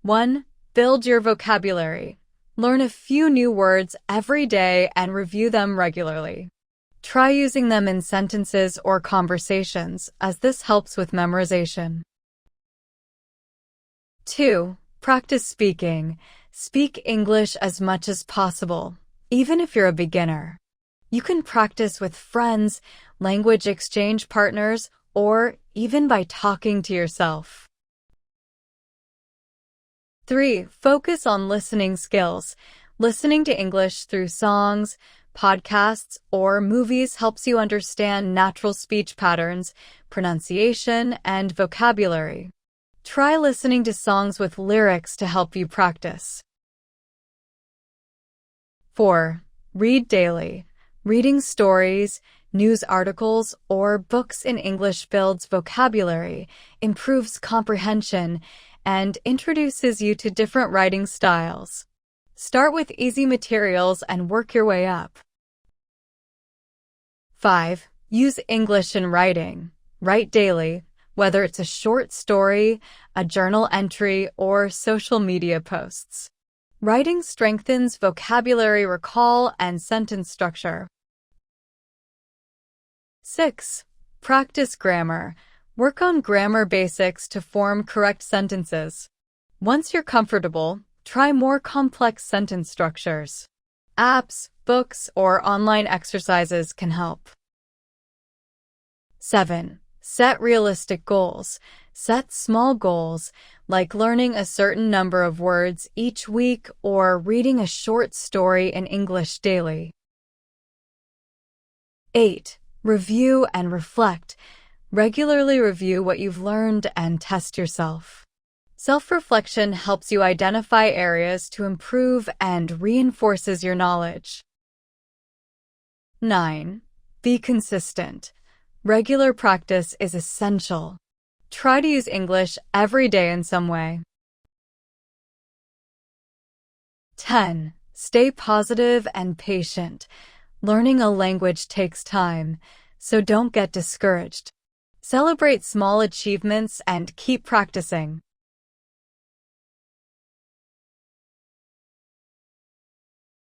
1. Build your vocabulary. Learn a few new words every day and review them regularly. Try using them in sentences or conversations, as this helps with memorization. 2. Practice speaking. Speak English as much as possible, even if you're a beginner. You can practice with friends, language exchange partners, or even by talking to yourself. 3. Focus on listening skills. Listening to English through songs, podcasts, or movies helps you understand natural speech patterns, pronunciation, and vocabulary. Try listening to songs with lyrics to help you practice. 4. Read daily. Reading stories, news articles, or books in English builds vocabulary, improves comprehension, and introduces you to different writing styles. Start with easy materials and work your way up. 5. Use English in writing. Write daily, whether it's a short story, a journal entry, or social media posts. Writing strengthens vocabulary recall and sentence structure. 6. Practice grammar. Work on grammar basics to form correct sentences. Once you're comfortable, try more complex sentence structures. Apps, books, or online exercises can help. 7. Set realistic goals. Set small goals, like learning a certain number of words each week or reading a short story in English daily. 8. Review and reflect. Regularly review what you've learned and test yourself. Self-reflection helps you identify areas to improve and reinforces your knowledge. 9. Be consistent. Regular practice is essential. Try to use English every day in some way. 10. Stay positive and patient. Learning a language takes time, so don't get discouraged. Celebrate small achievements and keep practicing.